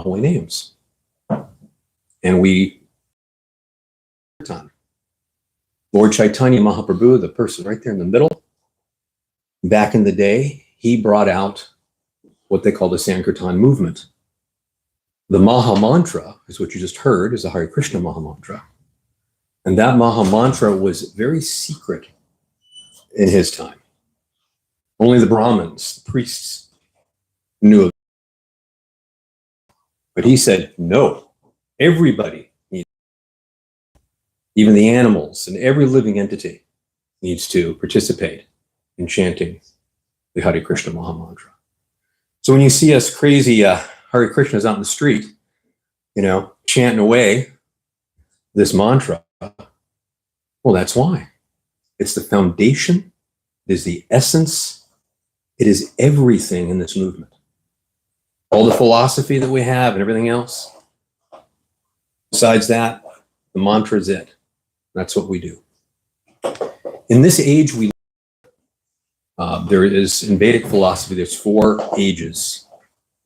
the holy names. And we time. Lord Chaitanya Mahaprabhu, the person right there in the middle, back in the day, he brought out what they call the Sankirtan movement. The Maha Mantra is what you just heard, is the Hare Krishna Maha Mantra. And that Maha Mantra was very secret in his time. Only the Brahmins, the priests, knew of it. But he said, no, everybody needs it. Even the animals and every living entity needs to participate in chanting the Hare Krishna Maha Mantra. So when you see us crazy Hare Krishnas out in the street, chanting away this mantra, well, that's why. It's the foundation, it is the essence, it is everything in this movement. All the philosophy that we have and everything else, besides that, the mantra is it. That's what we do. In this age we there is, in Vedic philosophy, there's 4 ages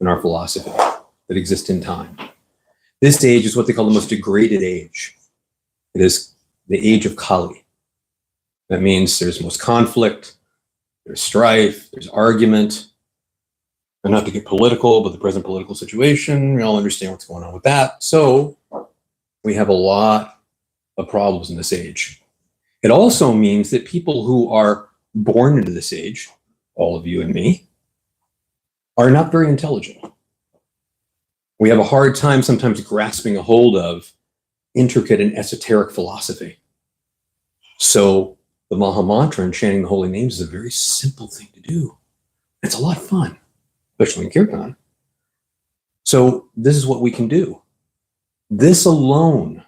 in our philosophy that exist in time. This age is what they call the most degraded age. It is the age of Kali. That means there's most conflict, there's strife, there's argument. And not to get political, but the present political situation, we all understand what's going on with that. So we have a lot of problems in this age. It also means that people who are born into this age, all of you and me, are not very intelligent. We have a hard time sometimes grasping a hold of intricate and esoteric philosophy. So the Maha Mantra and chanting the holy names is a very simple thing to do. It's a lot of fun, especially in Kirtan. So this is what we can do. This alone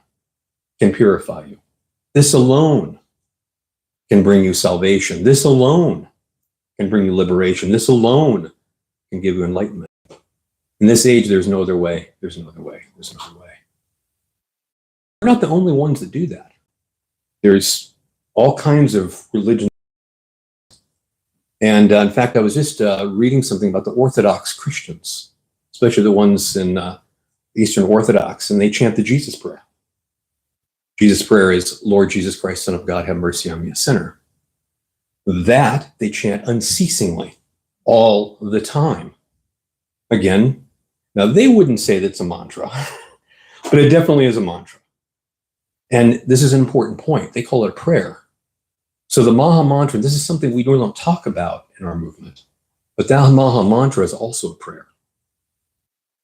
can purify you. This alone can bring you salvation. This alone can bring you liberation. This alone can give you enlightenment. In this age, there's no other way. There's no other way. There's no other way. We're not the only ones that do that. There's all kinds of religions. And in fact, I was just reading something about the Orthodox Christians, especially the ones in Eastern Orthodox, and they chant the Jesus prayer. Jesus' prayer is, Lord Jesus Christ, Son of God, have mercy on me, a sinner. That they chant unceasingly, all the time. Again, now they wouldn't say that it's a mantra, but it definitely is a mantra. And this is an important point. They call it a prayer. So the Maha Mantra, this is something we don't talk about in our movement, but that Maha Mantra is also a prayer.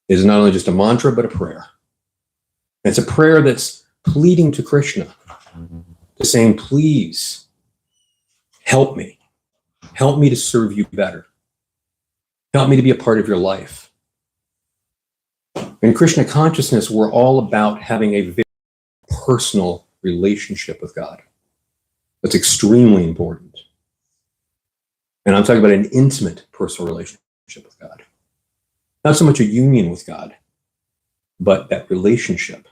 It is not only just a mantra, but a prayer. It's a prayer that's pleading to Krishna, to saying, please help me to serve you better. Help me to be a part of your life. In Krishna consciousness, we're all about having a very personal relationship with God. That's extremely important. And I'm talking about an intimate personal relationship with God. Not so much a union with God, but that relationship.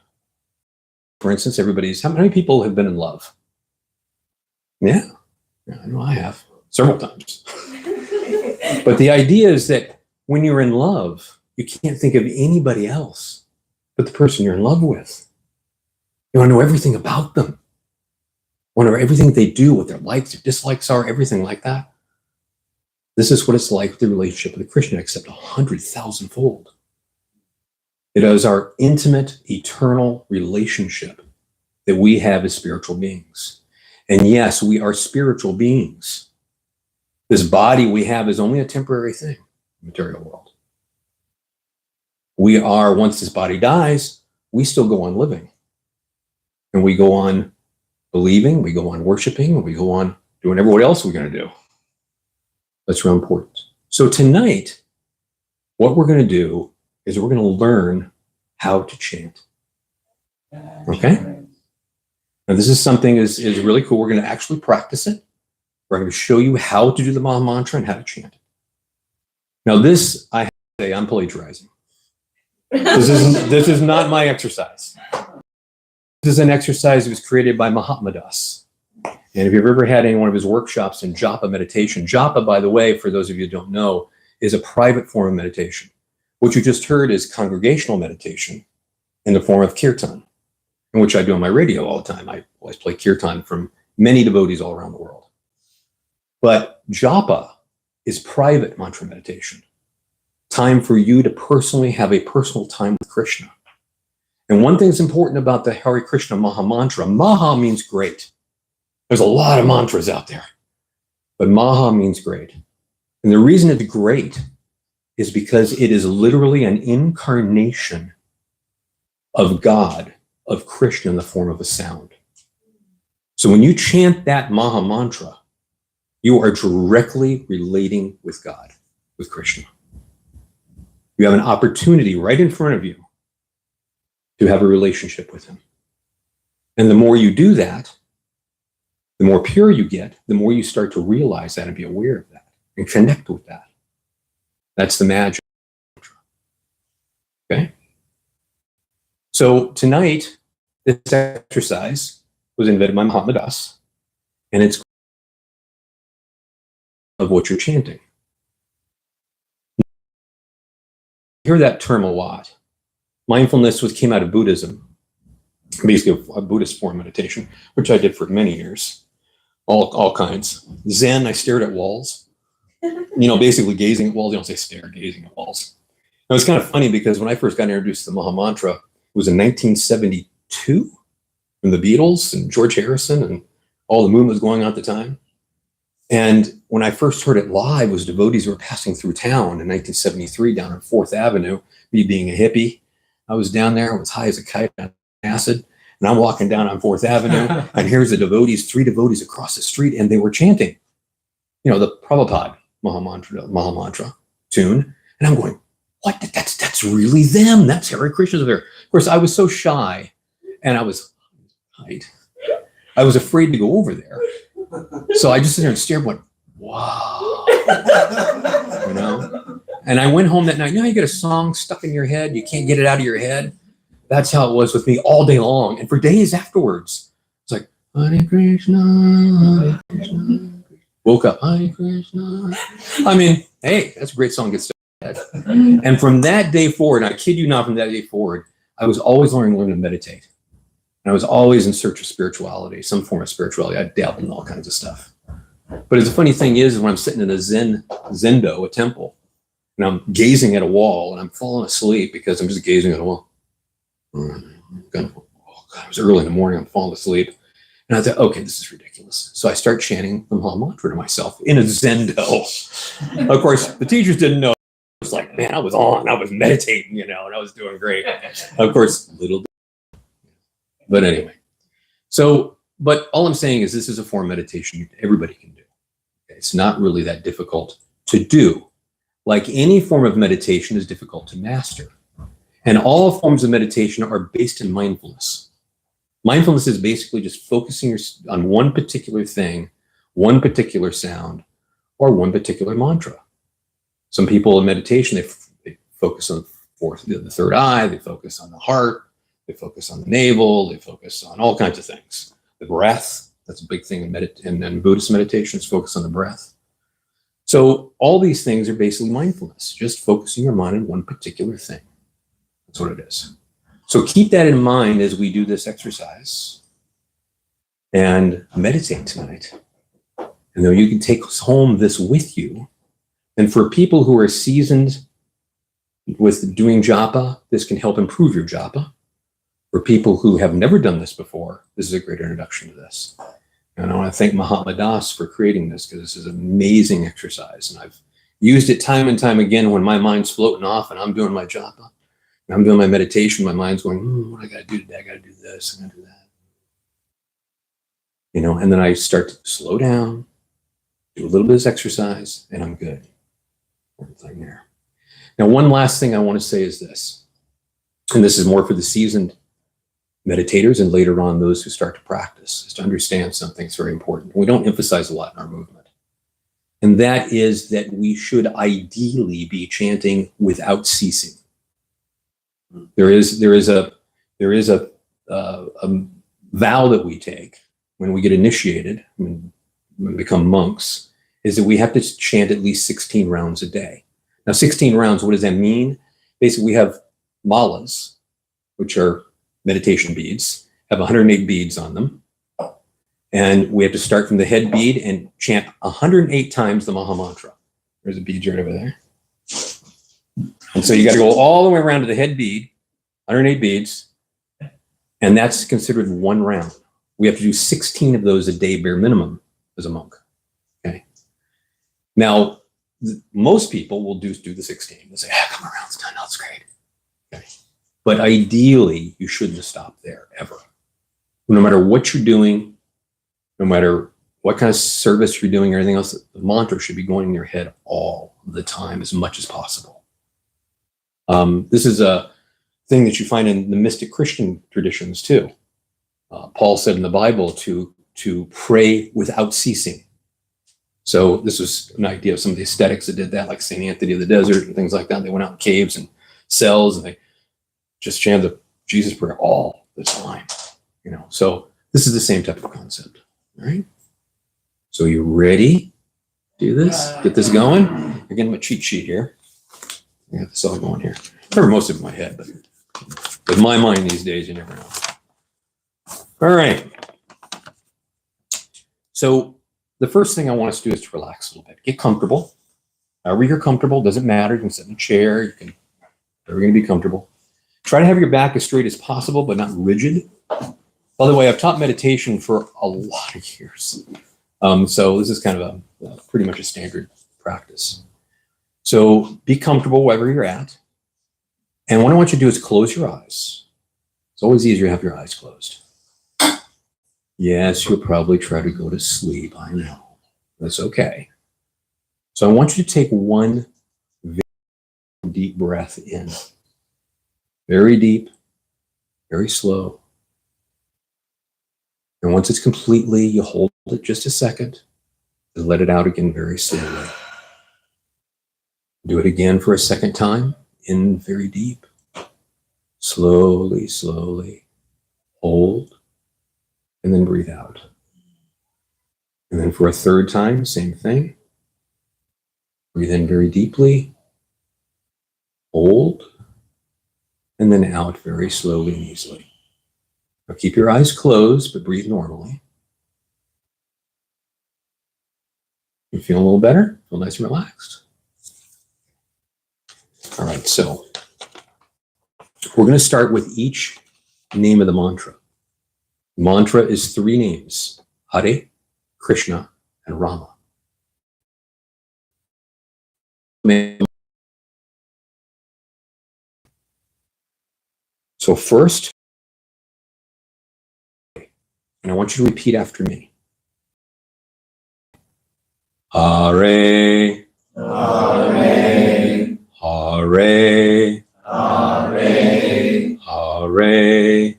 For instance, how many people have been in love? Yeah, I know I have, several times. But the idea is that when you're in love, you can't think of anybody else but the person you're in love with. You want to know everything about them. You want to know everything they do, what their likes, their dislikes are, everything like that. This is what it's like with the relationship with Krishna, except 100,000-fold. It is our intimate, eternal relationship that we have as spiritual beings. And yes, we are spiritual beings. This body we have is only a temporary thing in the material world. We are, once this body dies, we still go on living. And we go on believing, we go on worshiping, we go on doing everything else we're going to do. That's real important. So tonight, what we're going to do is we're going to learn how to chant. Okay? Now this is something is really cool. We're going to actually practice it. We're going to show you how to do the Maha Mantra and how to chant it. Now this, I have to say, I'm plagiarizing. This is not my exercise. This is an exercise that was created by Mahatma Dasa. And if you've ever had any one of his workshops in japa meditation, japa, by the way, for those of you who don't know, is a private form of meditation. What you just heard is congregational meditation in the form of kirtan, in which I do on my radio all the time. I always play kirtan from many devotees all around the world. But japa is private mantra meditation, time for you to personally have a personal time with Krishna. And one thing that's important about the Hare Krishna Maha Mantra, Maha means great. There's a lot of mantras out there, but Maha means great. And the reason it's great is because it is literally an incarnation of God, of Krishna in the form of a sound. So when you chant that Maha Mantra, you are directly relating with God, with Krishna. You have an opportunity right in front of you to have a relationship with him. And the more you do that, the more pure you get, the more you start to realize that and be aware of that and connect with that. That's the magic. Okay? So tonight, this exercise was invented by Mahatma Dasa, and it's of what you're chanting. You hear that term a lot. Mindfulness came out of Buddhism, basically a Buddhist form of meditation, which I did for many years, all kinds. Zen, I stared at walls, basically gazing at walls. You don't say stare, gazing at walls. It was kind of funny because when I first got introduced to the Maha Mantra, it was in 1972, when the Beatles and George Harrison and all the movement was going on at the time. And when I first heard it live, was devotees who were passing through town in 1973 down on 4th Avenue, me being a hippie. I was down there, I was high as a kite on acid, and I'm walking down on 4th Avenue, and here's the devotees, 3 devotees across the street, and they were chanting, the Prabhupada Maha Mantra tune. And I'm going, what? That's really them. That's Hare Krishna's there. Of course, I was so shy, and I was afraid to go over there. So I just sit there and stared, went, wow. And I went home that night. You get a song stuck in your head. You can't get it out of your head. That's how it was with me all day long. And for days afterwards, it's like, Hare Krishna, Hare Krishna. Woke up, Hare Krishna. I mean, hey, that's a great song to get stuck in your head. And from that day forward, I kid you not, from that day forward, I was always learning to meditate. And I was always in search of spirituality, some form of spirituality. I dabbled in all kinds of stuff. But the funny thing is, when I'm sitting in a zendo, a temple, and I'm gazing at a wall, and I'm falling asleep because I'm just gazing at a wall. It was early in the morning, I'm falling asleep. And I thought, okay, this is ridiculous. So I start chanting the Maha Mantra to myself in a zendo. Of course, the teachers didn't know. It was like, man, I was meditating, and I was doing great. Of course, little bit. But anyway, but all I'm saying is this is a form of meditation everybody can do. It's not really that difficult to do. Like any form of meditation is difficult to master. And all forms of meditation are based in mindfulness. Mindfulness is basically just focusing on one particular thing, one particular sound, or one particular mantra. Some people in meditation, they focus on the third eye, they focus on the heart, they focus on the navel, they focus on all kinds of things. The breath, that's a big thing in Buddhist meditation, is focus on the breath. So all these things are basically mindfulness, just focusing your mind on one particular thing. That's what it is. So keep that in mind as we do this exercise and meditate tonight. And then you can take home this with you. And for people who are seasoned with doing japa, this can help improve your japa. For people who have never done this before, this is a great introduction to this. And I want to thank Mahatma Dasa for creating this, because this is an amazing exercise. And I've used it time and time again when my mind's floating off and I'm doing my japa. And I'm doing my meditation, my mind's going, what I got to do today? I got to do this, I got to do that. And then I start to slow down, do a little bit of this exercise, and I'm good. Everything there. Now, one last thing I want to say is this, and this is more for the seasoned meditators and later on those who start to practice, is to understand something that's very important. We don't emphasize a lot in our movement. And that is that we should ideally be chanting without ceasing. There is a vow that we take when we get initiated, when we become monks, is that we have to chant at least 16 rounds a day. Now, 16 rounds, what does that mean? basically we have malas, which are meditation beads, have 108 beads on them. And we have to start from the head bead and chant 108 times the Maha Mantra. There's a bead right over there. And so you got to go all the way around to the head bead, 108 beads, and that's considered one round. We have to do 16 of those a day, bare minimum, as a monk. Okay. Now, most people will do the 16. They'll say, come around, it's done, that's great. Okay. But ideally, you shouldn't stop there ever. No matter what you're doing, no matter what kind of service you're doing or anything else, the mantra should be going in your head all the time, as much as possible. This is a thing that you find in the mystic Christian traditions too. Paul said in the Bible to pray without ceasing. So this was an idea of some of the ascetics that did that, like St. Anthony of the Desert and things like that. They went out in caves and cells and they just chanted the Jesus prayer all the time. So this is the same type of concept. All right. So you ready? Do this. Get this going. Again, my cheat sheet here. I got this all going here. I remember most of it in my head, but with my mind these days, you never know. All right. So the first thing I want us to do is to relax a little bit. Get comfortable. However you're comfortable, doesn't matter. You can sit in a chair. You can, wherever you're going to be comfortable. Try to have your back as straight as possible, but not rigid. By the way, I've taught meditation for a lot of years. So this is kind of pretty much a standard practice. So be comfortable wherever you're at. And what I want you to do is close your eyes. It's always easier to have your eyes closed. Yes, you'll probably try to go to sleep. I know. That's okay. So I want you to take one very deep breath in. Very deep, very slow. And once it's completely, you hold it just a second and let it out again very slowly. Do it again for a second time. In very deep. Slowly, slowly. Hold. And then breathe out. And then for a third time, same thing. Breathe in very deeply. Hold. And then out very slowly and easily. Now keep your eyes closed, but breathe normally. You feel a little better? Feel nice and relaxed? All right, so we're going to start with each name of the mantra. The mantra is 3 names: Hare, Krishna, and Rama. So first, and I want you to repeat after me. Hare, Hare, Hare, Hare, Hare, Hare, Hare,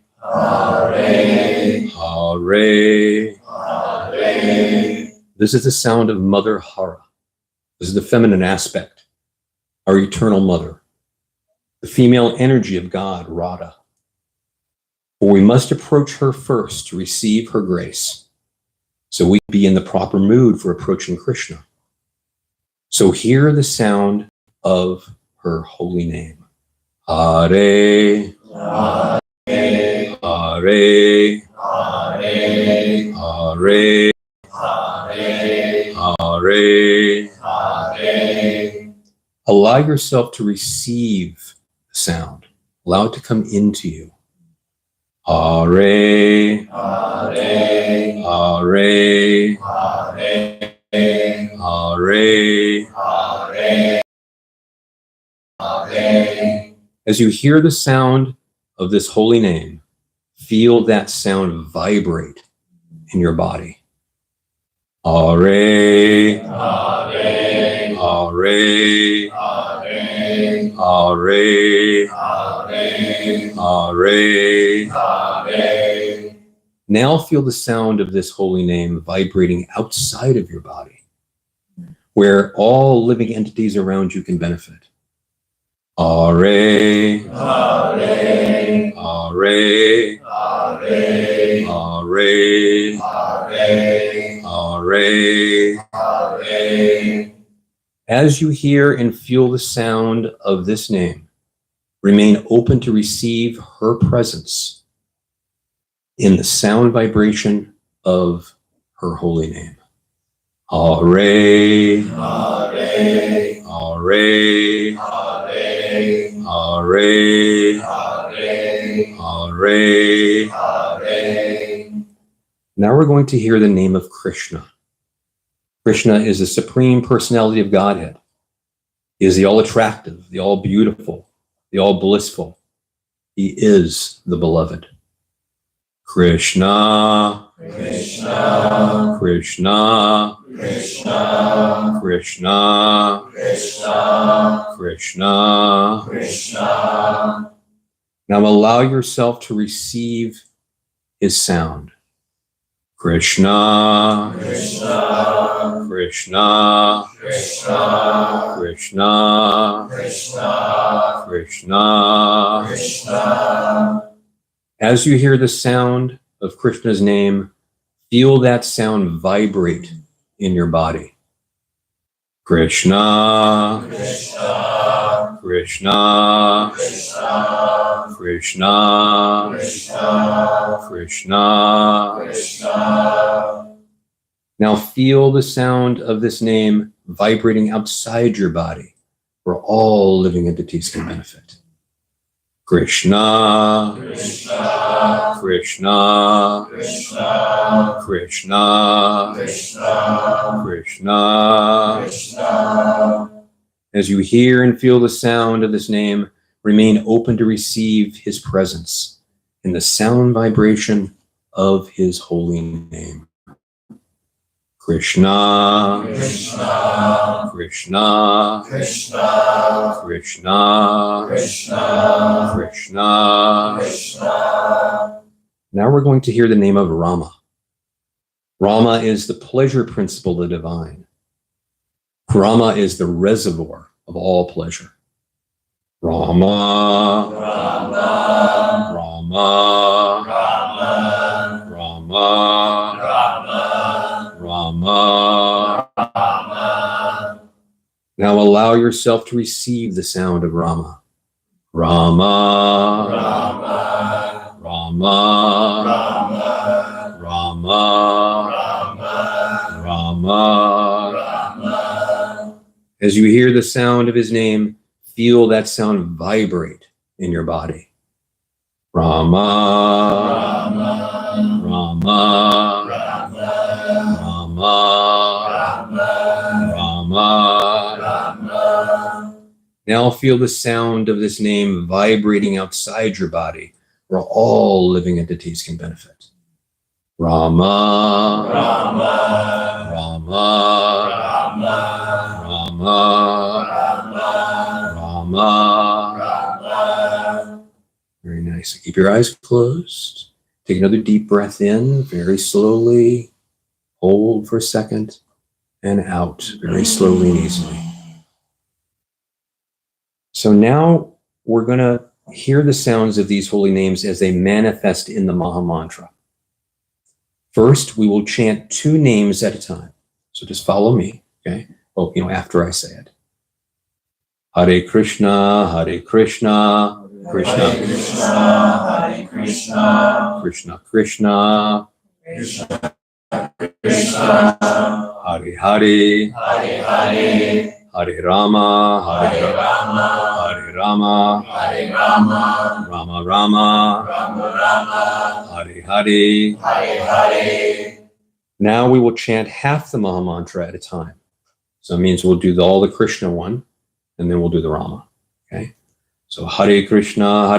Hare. This is the sound of Mother Hara. This is the feminine aspect, our eternal mother, the female energy of God, Radha. For we must approach her first to receive her grace, so we be in the proper mood for approaching Krishna. So hear the sound of her holy name. Hare, Hare, Hare, Hare, Hare, Hare, Hare. Allow yourself to receive the sound. Allow it to come into you. Hare, Hare, Hare, Hare, Hare, Hare, Hare. As you hear the sound of this holy name, feel that sound vibrate in your body. Hare, Hare, Hare, Hare, Hare, Hare, Hare. Now feel the sound of this holy name vibrating outside of your body, where all living entities around you can benefit. Hare, Hare, Hare, Hare, Hare, Hare, Hare. As you hear and feel the sound of this name, remain open to receive her presence in the sound vibration of her holy name. Hare, Hare, Hare, Hare, Hare, Hare. Now we're going to hear the name of Krishna. Krishna is the Supreme Personality of Godhead. He is the all-attractive, the all-beautiful, the all-blissful. He is the beloved. Krishna, Krishna, Krishna, Krishna, Krishna, Krishna, Krishna, Krishna. Now allow yourself to receive his sound. Krishna, Krishna, Krishna, Krishna, Krishna, Krishna, Krishna, Krishna. As you hear the sound of Krishna's name, feel that sound vibrate in your body. Krishna, Krishna, Krishna, Krishna, Krishna, Krishna, Krishna, Krishna. Now feel the sound of this name vibrating outside your body, where all living entities can benefit. Krishna, Krishna, Krishna, Krishna, Krishna, Krishna, Krishna, Krishna. As you hear and feel the sound of this name, remain open to receive his presence in the sound vibration of his holy name. Krishna, Krishna, Krishna, Krishna, Krishna, Krishna, Krishna, Krishna. Now we're going to hear the name of Rama. Rama is the pleasure principle of the divine. Rama is the reservoir of all pleasure. Rama, Rama, Rama, Rama, Rama, Rama, Rama, Rama. Now allow yourself to receive the sound of Rama. Rama, Rama, Rama, Rama, Rama, Rama, Rama. As you hear the sound of his name, feel that sound vibrate in your body. Rama, Rama, Rama, Rama, Rama, Rama. Now feel the sound of this name vibrating outside your body, where all living entities can benefit. Rama, Rama, Rama, Rama, Rama, Rama, Rama. Very nice. Keep your eyes closed. Take another deep breath in, very slowly. Hold for a second, and out, very slowly and easily. So now we're going to hear the sounds of these holy names as they manifest in the Maha Mantra. First, we will chant 2 names at a time. So just follow me, okay? Oh, after I say it. Hare Krishna, Hare Krishna, Krishna Krishna, Hare Krishna, Krishna Krishna, Krishna Krishna, Hare Hare, Hare Hare, Hare Rama, Hare Rama, Hare Rama, Hare Rama, Rama Rama, Rama Rama, Hare Hare, Hare Hare. Now we will chant half the Maha Mantra at a time. So it means we'll do all the Krishna one, and then we'll do the Rama. Okay? So Hare Krishna,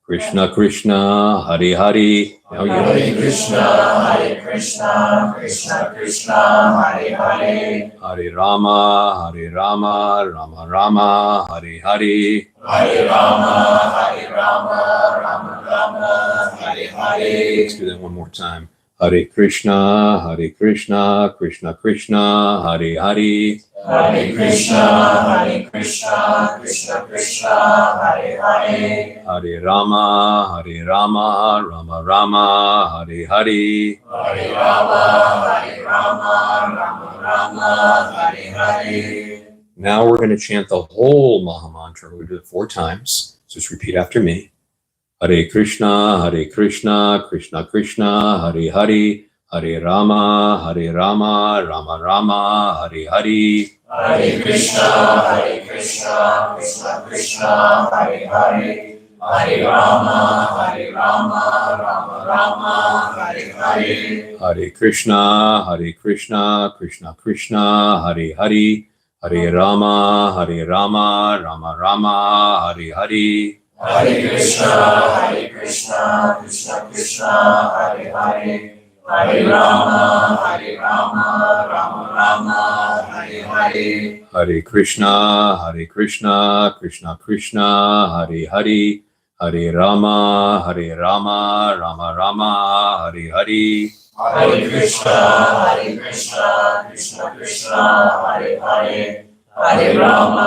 Krishna Krishna, Hare Hare. Now you Hare Krishna, Krishna Krishna, Hare Hare. Hare Rama, Rama Rama, Hare Hare. Hare Rama, Rama Rama, Hare Hare. Let's do that one more time. Hare Krishna, Krishna Krishna, Hare Hare. Hare Krishna, Krishna Krishna, Hare Hare. Hare Rama, Rama Rama, Hare Hare. Hare Rama, Rama Rama, Hare Hare. Now we're going to chant the whole Maha Mantra. We'll do it 4 times. So just repeat after me. Hare Krishna, Krishna Krishna, Hare Hare, Hare Rama, Rama Rama, Hare Hare. Hare Krishna, Krishna Krishna, Hare Hare, Hare Rama, Rama Rama, Hare Hare. Hare Krishna, Krishna Krishna, Hare Hare, Hare Rama, Rama Rama, Hare Hare. Hare Krishna, Krishna Krishna, Hare Hare, Hare Rama, Rama Rama, Hare Hare. Hare Krishna, Krishna Krishna, Hare Hare, Hare Rama, Rama Rama, Hare Hare. Hare Krishna, Krishna Krishna, Hare Hare, Hare Rama,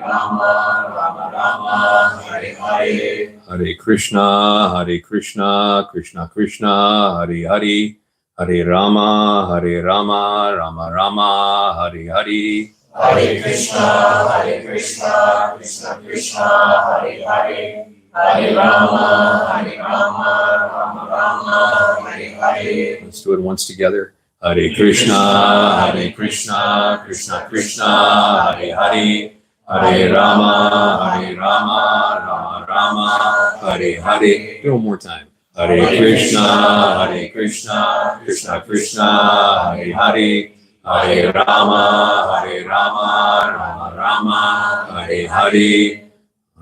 Rama Rama, Hare Hare. Hare Krishna, Krishna Krishna, Hare Hare, Hare Rama, Rama Rama, Hare Hare. Hare Krishna, Krishna Krishna, Hare Hare, Hare Rama, Rama Rama, Hare Hare. Let's do it once together. Hare Krishna, Krishna Krishna, Hare Hare, Hare Rama, Rama Rama, Hare Hare. Do it one more time. Hare Krishna, Krishna Krishna, Hare Hare, Hare Rama, Rama Rama, Hare Hare.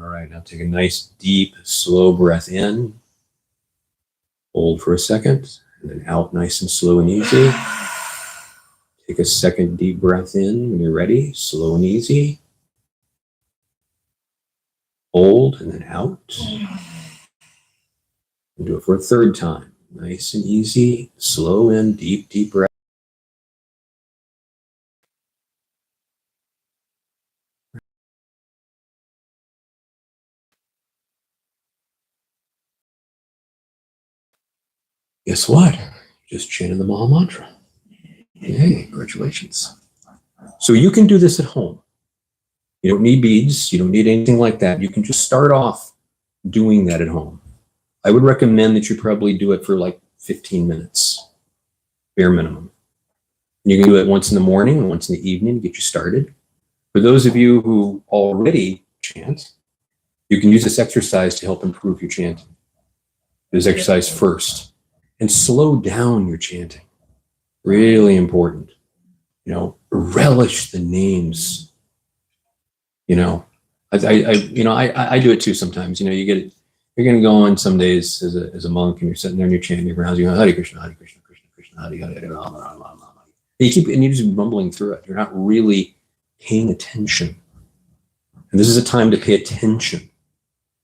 All right, now take a nice, deep, slow breath in. Hold for a second, and then out nice and slow and easy. Take a second deep breath in when you're ready, slow and easy. Hold, and then out. And do it for a 3rd time. Nice and easy, slow in, deep, deep breath. Guess what? Just chanted the Maha Mantra. Hey, congratulations. So you can do this at home. You don't need beads. You don't need anything like that. You can just start off doing that at home. I would recommend that you probably do it for like 15 minutes, bare minimum. You can do it once in the morning and once in the evening to get you started. For those of you who already chant, you can use this exercise to help improve your chanting. Do this exercise first and slow down your chanting. Really important. Relish the names. I do it too sometimes. You're going to go on some days as a monk and you're sitting there and you're chanting your rounds. You're going, Hare Krishna, Krishna Krishna, Hare Hare, Rama Rama Rama. And you're just mumbling through it. You're not really paying attention. And this is a time to pay attention.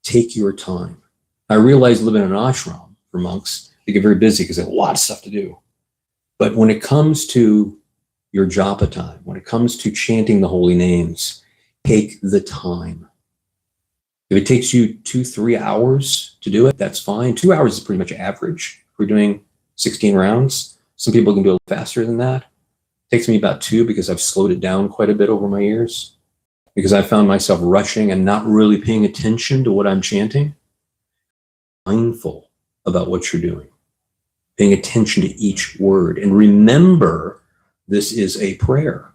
Take your time. I realize living in an ashram for monks, they get very busy because they have a lot of stuff to do. But when it comes to your japa time, when it comes to chanting the holy names, take the time. If it takes you 2-3 hours to do it, that's fine. 2 hours is pretty much average. We're doing 16 rounds. Some people can do it faster than that. It takes me about 2 because I've slowed it down quite a bit over my years, because I found myself rushing and not really paying attention to what I'm chanting. Mindful about what you're doing, paying attention to each word. And remember, this is a prayer.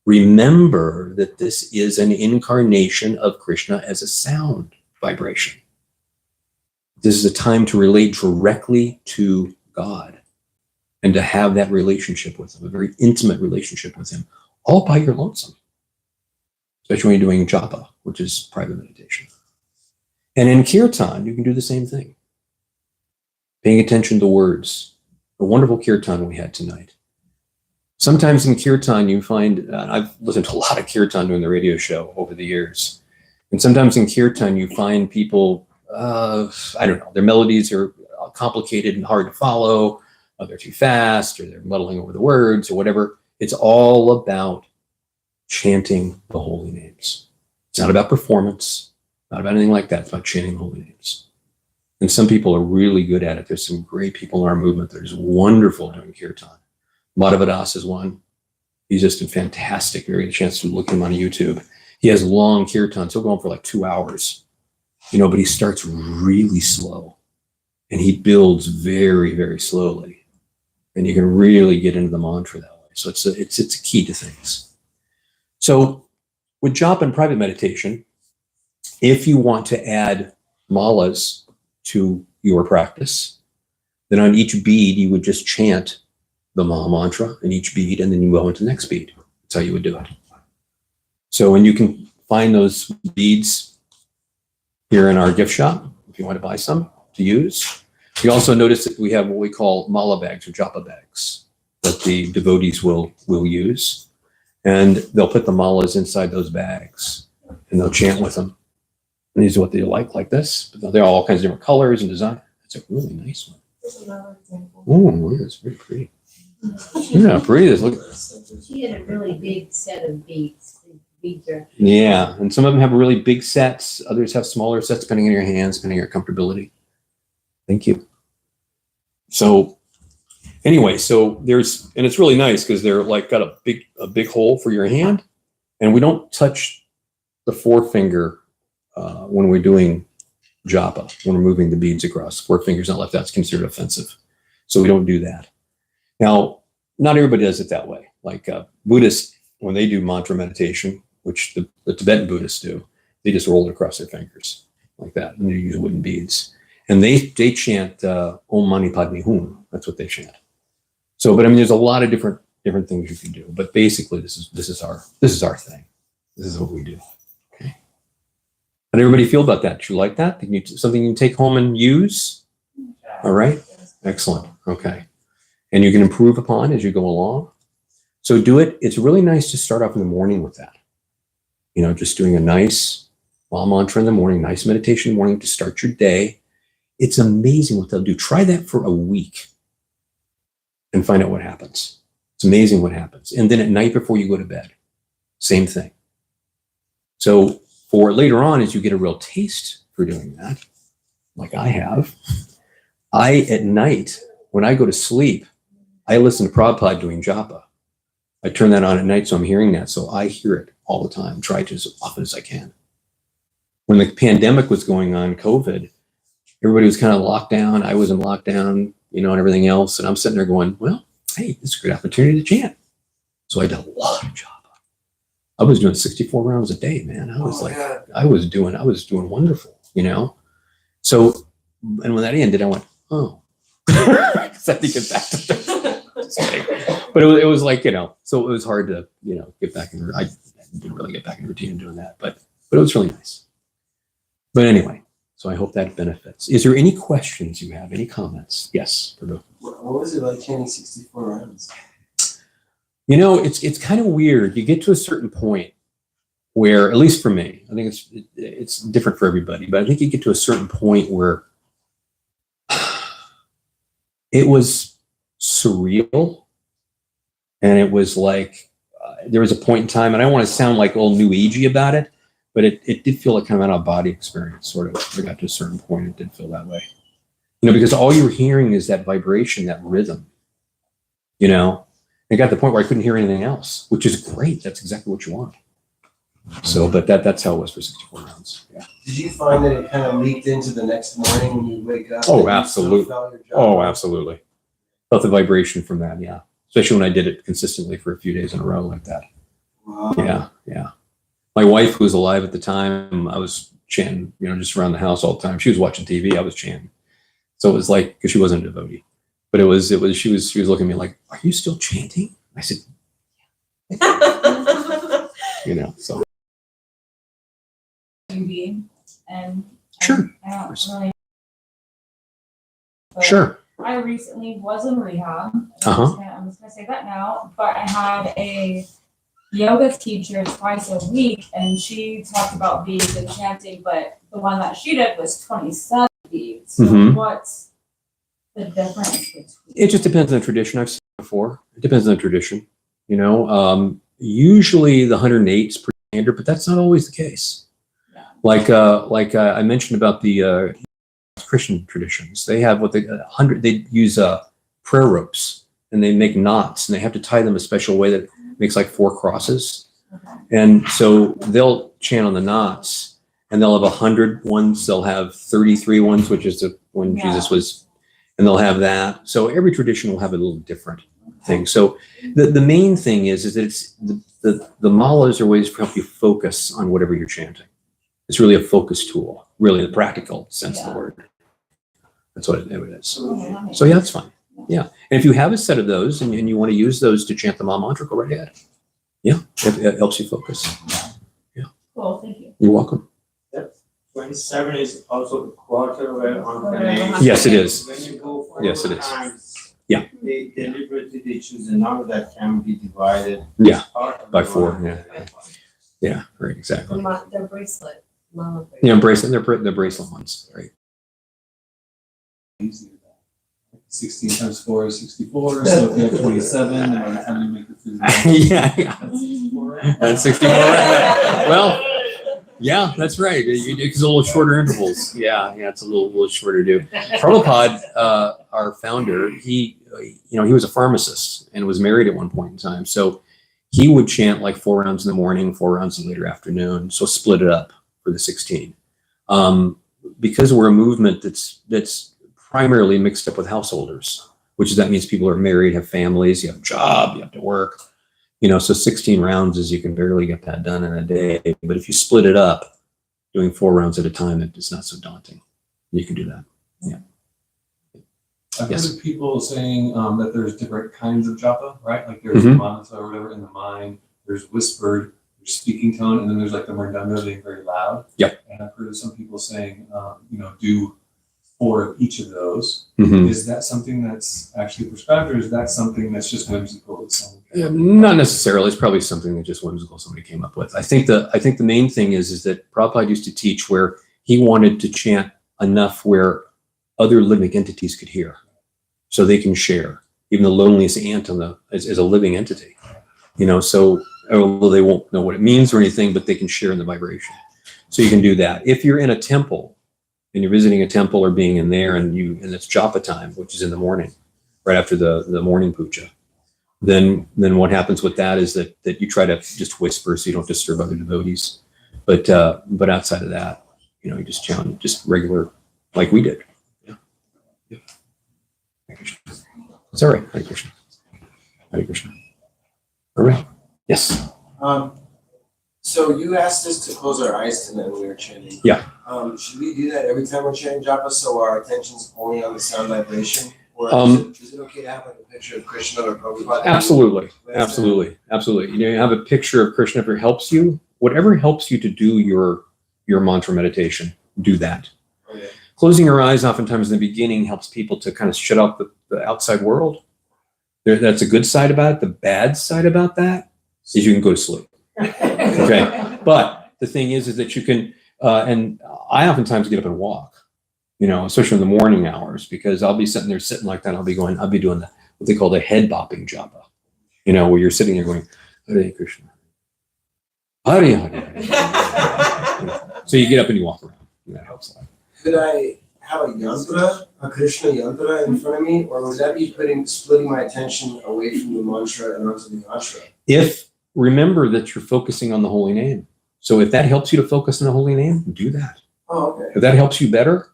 Remember that this is an incarnation of Krishna as a sound vibration. This is a time to relate directly to God and to have that relationship with him, a very intimate relationship with him, all by your lonesome, especially when you're doing japa, which is private meditation. And in kirtan, you can do the same thing. Paying attention to words. A wonderful kirtan we had tonight. Sometimes in kirtan, you find, I've listened to a lot of kirtan doing the radio show over the years. And sometimes in kirtan, you find people, I don't know, their melodies are complicated and hard to follow. They're too fast, or they're muddling over the words, or whatever. It's all about chanting the holy names. It's not about performance, not about anything like that. It's about chanting the holy names. And some people are really good at it. There's some great people in our movement that are just wonderful doing kirtan. Dasa is one. He's just a fantastic. If you get a chance to look him on YouTube. He has long kirtans. He'll go on for like 2 hours, but he starts really slow and he builds very, very slowly. And you can really get into the mantra that way. So it's a key to things. So with japa and private meditation, if you want to add malas to your practice, then on each bead, you would just chant the Maha mantra in each bead, and then you go into the next bead. That's how you would do it. So, and you can find those beads here in our gift shop if you want to buy some to use. You also notice that we have what we call mala bags or japa bags that the devotees will use. And they'll put the malas inside those bags and they'll chant with them. And these are what they like this. But they're all kinds of different colors and design. It's a really nice one. There's another example. Oh, that's very pretty. Yeah, pretty. Look. She had a really big set of beads. Beads are. Yeah, and some of them have really big sets. Others have smaller sets, depending on your hands, depending on your comfortability. Thank you. So, anyway, so there's, and it's really nice because they're like got a big hole for your hand, and we don't touch the forefinger when we're doing japa, when we're moving the beads across. Four fingers not left out is considered offensive, so we don't do that. Now, not everybody does it that way. Like Buddhists, when they do mantra meditation, which the Tibetan Buddhists do, they just roll it across their fingers like that, and they use wooden beads. And they chant Om Mani Padme Hum. That's what they chant. So, but I mean, there's a lot of different things you can do. But basically, this is our thing. This is what we do. Okay. How do everybody feel about that? Do you like that? Something you can take home and use? All right. Excellent. Okay. And you can improve upon as you go along. So do it. It's really nice to start off in the morning with that. Just doing a nice Maha mantra in the morning, nice meditation in the morning to start your day. It's amazing what they'll do. Try that for a week and find out what happens. It's amazing what happens. And then at night before you go to bed, same thing. So for later on, as you get a real taste for doing that, like I have, at night, when I go to sleep, I listen to Prabhupada doing japa. I turn that on at night, so I'm hearing that. So I hear it all the time. Try to as often as I can. When the pandemic was going on, COVID, everybody was kind of locked down. I was in lockdown, and everything else. And I'm sitting there going, well, hey, this is a great opportunity to chant. So I did a lot of japa. I was doing 64 rounds a day, man. I was I was doing wonderful, So, and when that ended, I went, oh, because I had to get back to just kidding. But it was like, so it was hard to, get back in. I didn't really get back in routine doing that, but it was really nice. But anyway, so I hope that benefits. Is there any questions you have? Any comments? Yes, Prabhu. What was it like chanting 64 rounds? It's kind of weird. You get to a certain point where, at least for me, I think it's different for everybody, but I think you get to a certain point where it was surreal, and it was like there was a point in time, and I don't want to sound like all new agey about it, but it did feel like kind of an out-of-body experience, sort of. I got to a certain point, it did feel that way. Because all you're hearing is that vibration, that rhythm, It got to the point where I couldn't hear anything else, which is great. That's exactly what you want. So, but that's how it was for 64 rounds. Yeah. Did you find that it kind of leaked into the next morning when you wake up? Oh, absolutely. Oh, absolutely. Felt the vibration from that, yeah. Especially when I did it consistently for a few days in a row like that. Wow. Yeah. My wife, who was alive at the time, I was chanting, just around the house all the time. She was watching TV, I was chanting. So it was like, because she wasn't a devotee. But she was looking at me like, are you still chanting? I said, so. And Sure. I don't really. Sure. I recently was in rehab. Uh-huh. I'm just gonna say that now, but I had a yoga teacher twice a week, and she talked about beads and chanting, but the one that she did was 27 beads. So what's the difference between? It just depends on the tradition. I've seen it before. It depends on the tradition. Usually the 108 is pretty standard, but that's not always the case. Yeah. Like I mentioned about the Christian traditions, they have what 100. They use prayer ropes, and they make knots, and they have to tie them a special way that makes like 4 crosses. Okay. And so they'll chant on the knots, and they'll have 100 ones. They'll have 33 ones, which is when Jesus was, and they'll have that. So every tradition will have a little different thing. So the main thing is that it's the malas are ways to help you focus on whatever you're chanting. It's really a focus tool, really the practical sense of the word. That's what it is. So yeah, that's fine. Yeah. And if you have a set of those and you want to use those to chant the Maha mantra, go right ahead. Yeah, it helps you focus. Cool, thank you. You're welcome. 27 is also the quarter where on the Yes, it is. When you go 4 Yes, it is. times, Yeah. they deliberately choose a number that can be divided. Yeah, Part of by the 4, one. yeah. Yeah, right, exactly. Their bracelet, mama bracelet. Yeah, bracelet, they're bracelet ones, right? Easier. 16 times 4 is 64, so if you have 27, then by the time you make it through the That's 64. Well, yeah, that's right. It's a little shorter intervals. Yeah, it's a little shorter to do. Prabhupada, our founder, he was a pharmacist and was married at one point in time. So he would chant like 4 rounds in the morning, 4 rounds in the later afternoon. So split it up for the 16. Because we're a movement that's primarily mixed up with householders, that means people are married, have families, you have a job, you have to work. So 16 rounds is you can barely get that done in a day. But if you split it up, doing 4 rounds at a time, it's not so daunting. You can do that. Yeah. I've Yes. heard of people saying that there's different kinds of japa, right? Like there's manasa or whatever in the mind, there's whispered, there's speaking tone, and then there's like the mridanga being very loud. Yep. And I've heard of some people saying, do 4 of each of those. Mhm. Is that something that's actually prescribed, or is that something that's just whimsical that someone came up with? Not necessarily. It's probably something that just whimsical somebody came up with. I think the main thing is that Prabhupada used to teach where he wanted to chant enough where other living entities could hear, so they can share. Even the loneliest ant is a living entity, So although they won't know what it means or anything, but they can share in the vibration. So you can do that. If you're in a temple and you're visiting a temple or being in there and it's japa time, which is in the morning, right after the morning puja, then what happens with that is that you try to just whisper so you don't disturb other devotees. But outside of that, you just chant just regular, like we did. Yeah. Hare Krishna. It's all right. Hare Krishna. Hare Krishna. All right. Yes. So you asked us to close our eyes tonight when we were chanting. Yeah. Should we do that every time we're chanting japa so our attention's only on the sound vibration? Or is it okay to have like a picture of Krishna or Prabhupada? Absolutely. You have a picture of Krishna if it helps you. Whatever helps you to do your mantra meditation, do that. Okay. Closing your eyes oftentimes in the beginning helps people to kind of shut out the outside world. That's a good side about it. The bad side about that is you can go to sleep. Okay. But the thing is that you can, and I oftentimes get up and walk, especially in the morning hours, because I'll be sitting like that. I'll be doing what they call the head bopping japa, where you're sitting there going, Hare Krishna. Hare Hare. So you get up and you walk around. And that helps a lot. Could I have a yantra, a Krishna yantra in front of me, or would that be splitting my attention away from the mantra and onto the yantra? Remember that you're focusing on the holy name. So if that helps you to focus on the holy name, do that. Oh, okay. If that helps you better,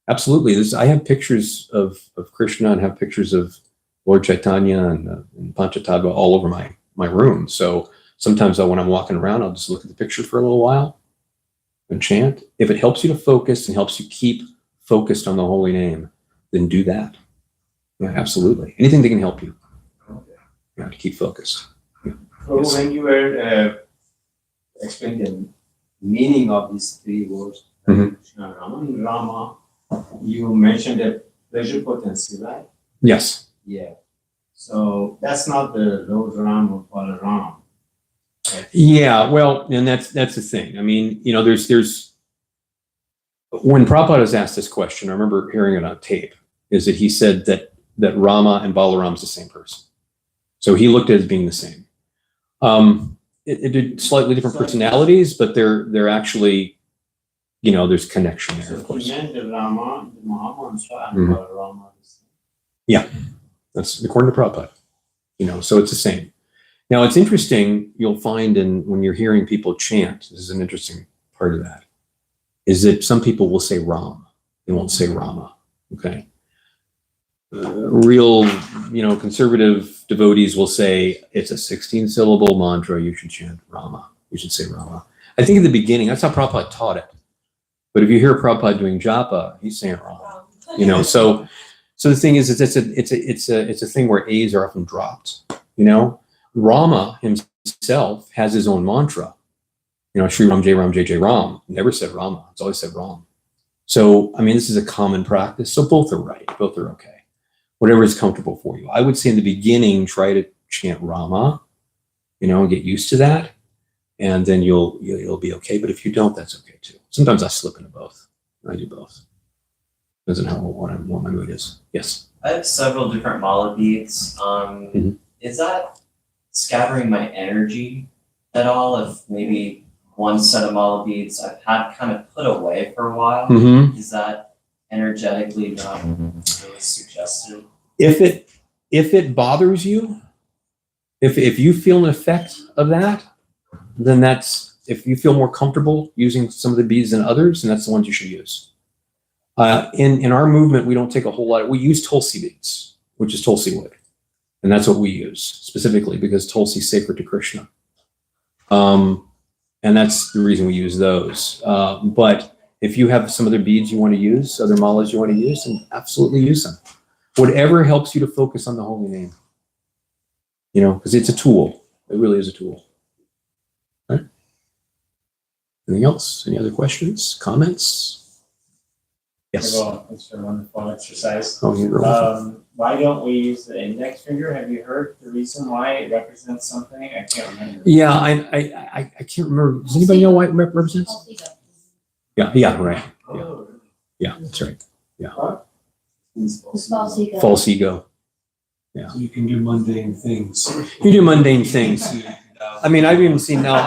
absolutely. I have pictures of Krishna and have pictures of Lord Chaitanya and Panchatattva all over my room. So sometimes when I'm walking around, I'll just look at the picture for a little while and chant. If it helps you to focus and helps you keep focused on the holy name, then do that. Yeah, absolutely. Anything that can help you. To keep focused. So when you were explaining the meaning of these 3 words, Krishna-nama and Rama, you mentioned the pleasure potency, right? Yes. Yeah. So that's not the Lord Ram or Balaram. Yeah, well, and that's the thing. I mean, there's when Prabhupada was asked this question, I remember hearing it on tape, is that he said that Rama and Balaram is the same person. So he looked at it as being the same. It did slightly different personalities, but they're actually, there's connection there, of So course. he meant the Rama, the Mahamantra, and Balaram. Yeah, that's according to Prabhupada. So it's the same. Now, it's interesting, you'll find when you're hearing people chant, this is an interesting part of that, is that some people will say Ram. They won't say Rama, okay? Real, conservative devotees will say, it's a 16-syllable mantra, you should chant Rama. You should say Rama. I think in the beginning, that's how Prabhupada taught it. But if you hear Prabhupada doing japa, he's saying Rama. So the thing is, it's a thing where A's are often dropped, Rama himself has his own mantra. Shri Ram, Jai Ram, Jai Jai Ram. Never said Rama. It's always said Ram. So, this is a common practice. So both are right. Both are okay. Whatever is comfortable for you. I would say in the beginning, try to chant Rama, and get used to that. And then you'll be okay. But if you don't, that's okay too. Sometimes I slip into both. I do both. Depends on what my mood is. Yes. I have several different mala beads. Is that scattering my energy at all? If maybe one set of mala beads I've had kind of put away for a while, is that energetically not really suggested? If it bothers you, if you feel an effect of that, then if you feel more comfortable using some of the beads than others, then that's the ones you should use. In our movement, we don't take a whole lot. We use Tulsi beads, which is Tulsi wood. And that's what we use specifically because Tulsi is sacred to Krishna. And that's the reason we use those. But if you have some other beads you want to use, other malas you want to use, then absolutely use them. Whatever helps you to focus on the holy name. Because it's a tool. It really is a tool. Right? Anything else? Any other questions? Comments? Yes. It's a wonderful exercise. Oh, you're welcome. Why don't we use the index finger? Have you heard the reason why it represents something? I can't remember. Yeah, I can't remember. Does anybody know what it represents? False ego. Yeah, right. Yeah, that's right. It's false ego. False ego. So you can do mundane things. You do mundane things. I've even seen now.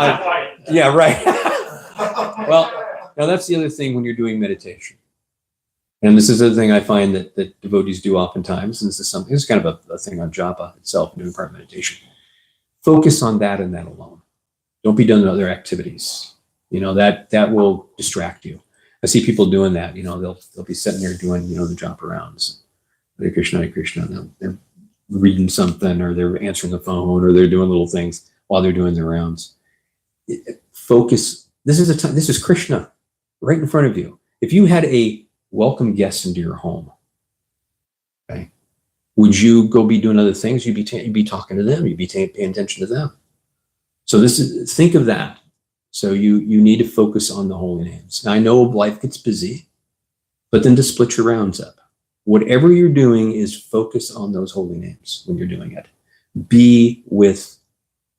Yeah, right. Well, now that's the other thing when you're doing meditation. And this is the thing I find that devotees do oftentimes, and this is kind of a thing on japa itself, doing part meditation. Focus on that and that alone. Don't be doing other activities. That will distract you. I see people doing that. They'll be sitting there doing the japa rounds. Hare Krishna, Hare Krishna. And they're reading something, or they're answering the phone, or they're doing little things while they're doing their rounds. Focus. This is Krishna right in front of you. If you had a welcome guests into your home, okay, would you go be doing other things? You'd be talking to them. You'd be paying attention to them. So think of that. So you need to focus on the holy names. Now I know life gets busy, but then to split your rounds up. Whatever you're doing is focus on those holy names when you're doing it. Be with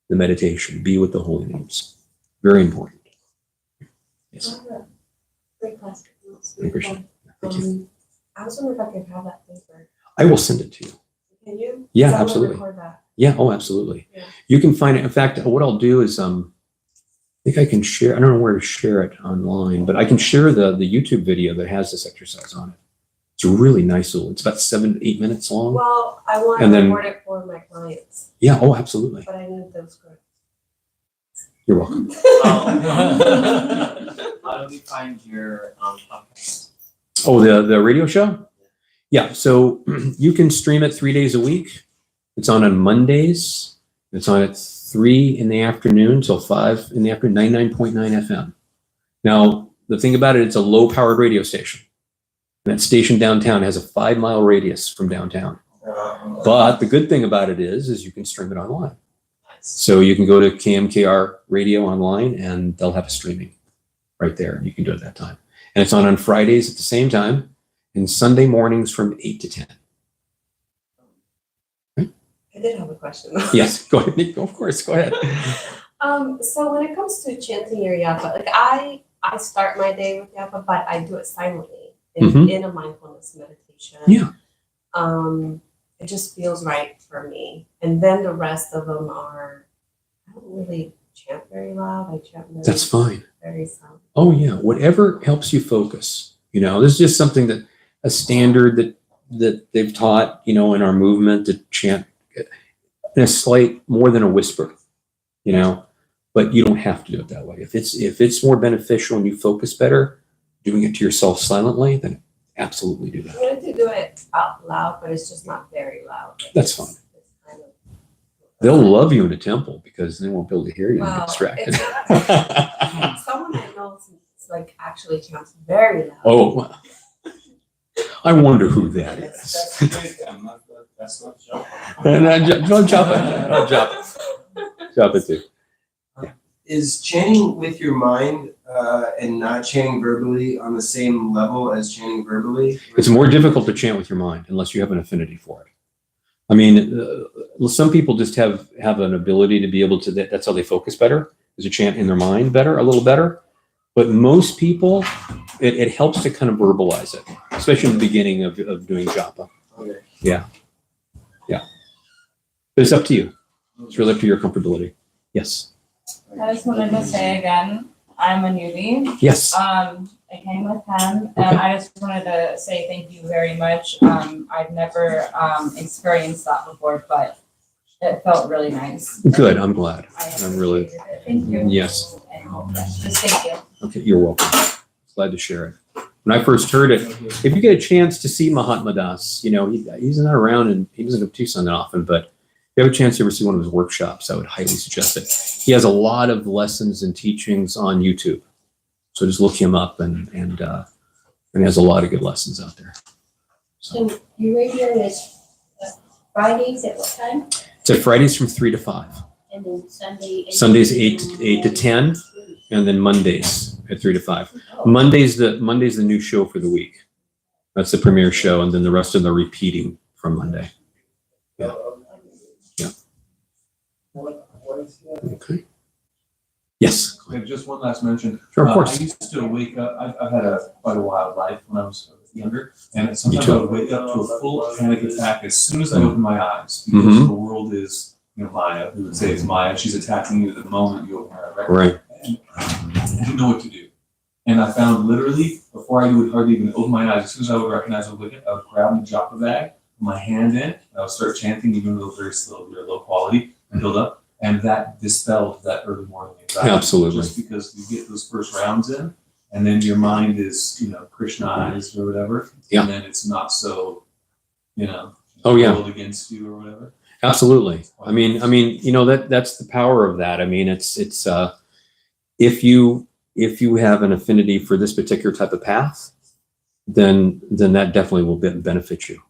the meditation. Be with the holy names. Very important. Yes. Great class. Hare Krishna. Thank you. I was wondering if I could have that paper. I will send it to you. Can you? Yeah, 'Cause I wanna absolutely. record that. Yeah, oh, absolutely. Yeah. You can find it. In fact, what I'll do is, I think I can share, I don't know where to share it online, but I can share the YouTube video that has this exercise on it. It's a really nice little, it's about 7 to 8 minutes long. Well, I want And to then- record it for my clients, Yeah, oh, absolutely. but I need those correct. You're welcome. How do we find your podcast? Oh, the radio show? Yeah, so you can stream it 3 days a week. It's on Mondays. It's on at 3 in the afternoon till 5 in the afternoon, 99.9 FM. Now, the thing about it, it's a low-powered radio station. That station downtown has a 5-mile radius from downtown. But the good thing about it is you can stream it online. So you can go to KMKR Radio online, and they'll have a streaming right there, and you can do it at that time. And it's on Fridays at the same time, and Sunday mornings from 8 to 10. I did have a question. Yes, go ahead, Nick. Of course, go ahead. So when it comes to chanting your yapa, like I start my day with yapa, but I do it silently in a mindfulness meditation. Yeah. It just feels right for me. And then the rest of them are, I don't really chant very loud. I chant That's fine. very sound. Oh yeah, whatever helps you focus. This is just something that a standard that they've taught, in our movement to chant. in a slight, more than a whisper, you know, but you don't have to do it that way. If it's more beneficial and you focus better, doing it to yourself silently, then absolutely do I that. wanted to do it out loud, but it's just not very loud. Like, That's fine. it's kind of- They'll love you in a temple because they won't be able to hear you and Wow, get distracted. Someone I know is like actually chants very loud. Oh, well, I wonder who that is. That's great. That's not job. And I'll drop it too. Is chanting with your mind and not chanting verbally on the same level as chanting verbally? It's more difficult to chant with your mind unless you have an affinity for it. I mean, some people just have an ability to be able to, that's how they focus better, is to chant in their mind better, a little better. But most people, it helps to kind of verbalize it, especially in the beginning of doing japa. Okay. Yeah. But it's up to you. It's really up to your comfortability. Yes. I just wanted to say again, I'm a newbie. Yes. I came with him, Okay. and I just wanted to say thank you very much. I've never experienced that before, but it felt really nice. Good. I'm glad. I I'm really, appreciated it. Thank you. yes. And just thank you. Okay. You're welcome. Glad to share it. When I first heard it, if you get a chance to see Mahatma Das, you know, he's not around and he doesn't go to Tucson that often, but if you have a chance to ever see one of his workshops, I would highly suggest it. He has a lot of lessons and teachings on YouTube. So just look him up and he has a lot of good lessons out there. So And your radio is Fridays at what time? it's at Fridays from 3 to 5. And then Sunday? Sundays 8 to 10, and then Mondays at 3 to 5. Monday's the new show for the week. That's the premiere show, and then the rest of them are repeating from Monday. Yeah. Okay. Yes. Okay, just one last mention. Sure, of course. I used to wake up, I've had quite a wild life when I was younger, and sometimes too. I would wake up to a full panic attack as soon as I open my eyes, because Mhm. the world is, Maya, we would say it's Maya, she's attacking you the moment you open her eyes, right? Right. And I didn't know what to do. And I found literally, before I would hardly even open my eyes, as soon as I would recognize I was waking up, I would grab the japa bag, put my hand in, and I would start chanting, even though very slow, very low quality, and build up. And that dispelled that early morning anxiety. Absolutely. Just because you get those first rounds in, and then your mind is, Krishnaized or whatever. Yeah. And then it's not so, Oh, yeah. hurled against you or whatever. Absolutely. I mean, that's the power of that. I mean, it's if you have an affinity for this particular type of path, then that definitely will benefit you.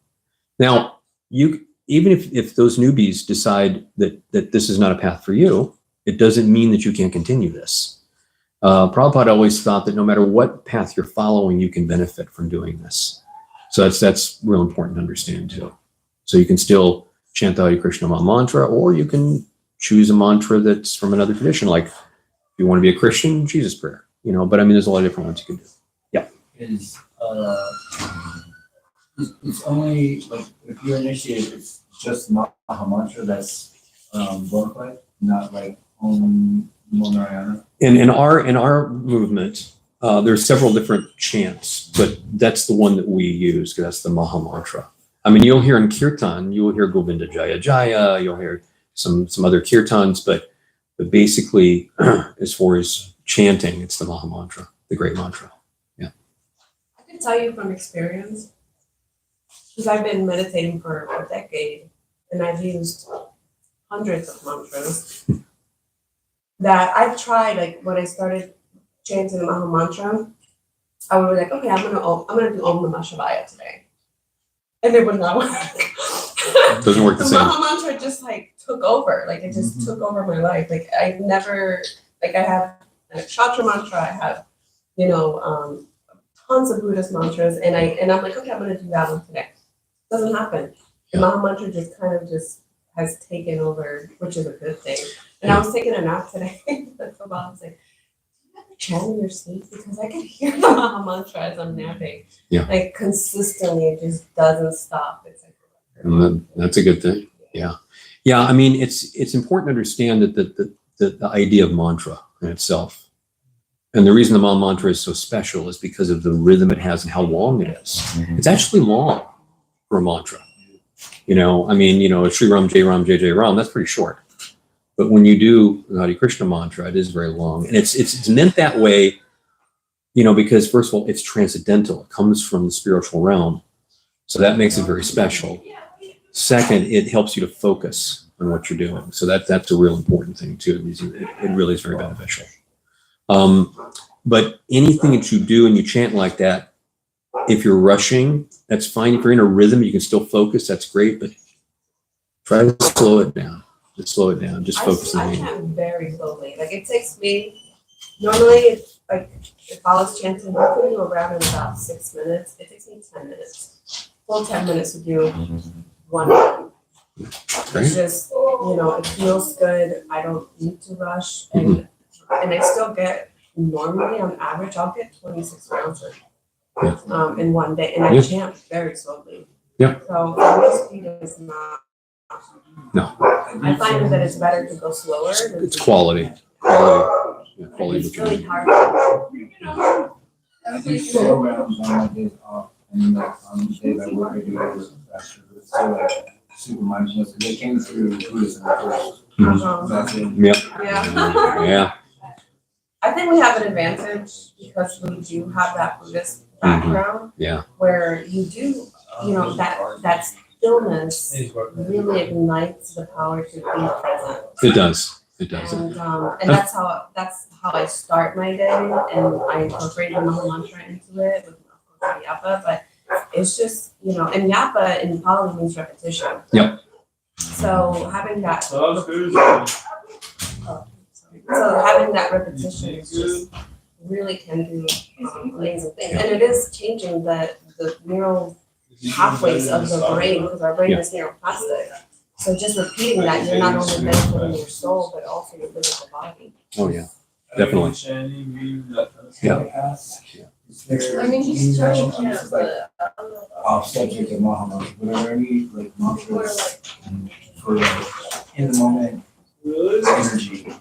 Now, even if those newbies decide that this is not a path for you, it doesn't mean that you can't continue this. Prabhupada always thought that no matter what path you're following, you can benefit from doing this. So that's real important to understand too. So you can still chant the Hare Krishna-nama mantra, or you can choose a mantra that's from another tradition, like if you want to be a Christian, Jesus prayer, but I mean, there's a lot of different ones you can do. Yeah. It's only like if you're initiated, it's just Maha Mantra that's bona fide, not like Om Namo Narayana. In our movement, there's several different chants, but that's the one that we use because that's the Maha Mantra. I mean, you'll hear in Kirtan, you will hear Govinda Jaya Jaya, you'll hear some other Kirtans, but basically, as far as chanting, it's the Maha Mantra, the great mantra. Yeah. I can tell you from experience, because I've been meditating for a decade and I've used hundreds of mantras, that I've tried, like when I started chanting the Maha Mantra, I would be like, okay, I'm gonna do Om Namah Shivaya today. And it would not work. It doesn't work the same. Maha Mantra just like took over. Like it just took over my life. Like I never, like I have a Nakshatra mantra, I have, tons of Buddhist mantras, and I'm like, okay, I'm gonna do that one today. Doesn't happen. The Maha Mantra just kind of has taken over, which is a good thing. And I was taking a nap today. That's what I was like, do you ever chant in your sleep? Because I can hear the Maha Mantra as I'm napping. Yeah. Like consistently, it just doesn't stop. It's like And that's a good thing. Yeah. Yeah. I mean, it's important to understand that the idea of mantra in itself, and the reason the Maha Mantra is so special is because of the rhythm it has and how long it is. It's actually long for a mantra. I mean, Sri Ram, Jai Ram, Jai Jai Ram, that's pretty short. But when you do the Hare Krishna mantra, it is very long. And it's meant that way, because first of all, it's transcendental. It comes from the spiritual realm. So that makes it very special. Second, it helps you to focus on what you're doing. So that's a real important thing too. It really is very beneficial. But anything that you do and you chant like that, if you're rushing, that's fine. If you're in a rhythm, you can still focus. That's great. But try to slow it down. Just slow it down. Just focus on I it. chant very slowly. Like it takes me, normally, if I was chanting, I could do around in about 6 minutes. It takes me 10 minutes. Full 10 minutes to do one rhyme. It's just, it feels good. I don't need to rush. And I still get, normally on average, I'll get 26 rounds in one day. And I chant very slowly. Yeah. So for me, speed is not. No. I find that it's better to go slower. It's quality. Quality. It's really hard. I do 4 rounds on my days off, and on the days I work, I do it faster, but it's still super mindfulness. They came through Buddhism first. That's it. Yep. Yeah. Yeah. I think we have an advantage because we do have that Buddhist background. Yeah. Where you do, that stillness really ignites the power to be present. It does. It does. And that's how I start my day, and I incorporate the Maha Mantra into it with, of course, the Yapa. But it's just, and Yapa in Pali means repetition. Yep. So having that repetition is just really can do amazing things, and it is changing the neural pathways of the brain, because our brain is neuroplastic. So just repeating that, you're not only benefiting your soul, but also your physical body. Oh yeah, definitely. Yeah. I mean, he's trying to off subject of Maha Mantra, but are there any mantras for in the moment energy?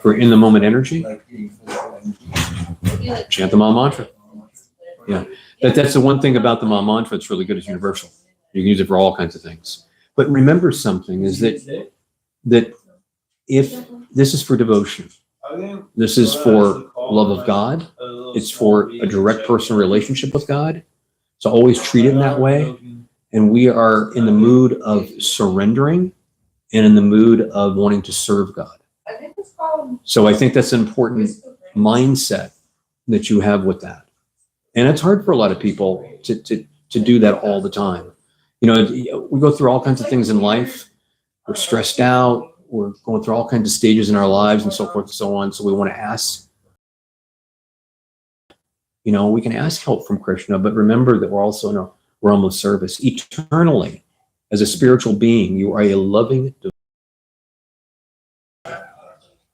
For in the moment energy, Like getting physical energy. chant the Maha Mantra. Yeah, that's the one thing about the Maha Mantra that's really good. It's universal. You can use it for all kinds of things. But remember something is that if this is for devotion, this is for love of God, it's for a direct personal relationship with God. So always treat it in that way. And we are in the mood of surrendering and in the mood of wanting to serve God. So I think that's an important mindset that you have with that. And it's hard for a lot of people to do that all the time. We go through all kinds of things in life. We're stressed out. We're going through all kinds of stages in our lives and so forth and so on. So we want to ask, we can ask help from Krishna, but remember that we're also in a realm of service. Eternally, as a spiritual being, you are a loving.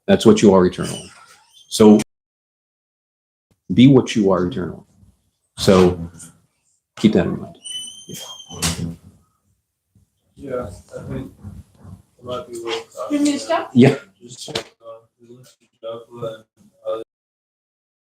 That's what you are eternally. So be what you are eternally. So keep that in mind. Yeah, I think a lot of people. Can you stop? Yeah.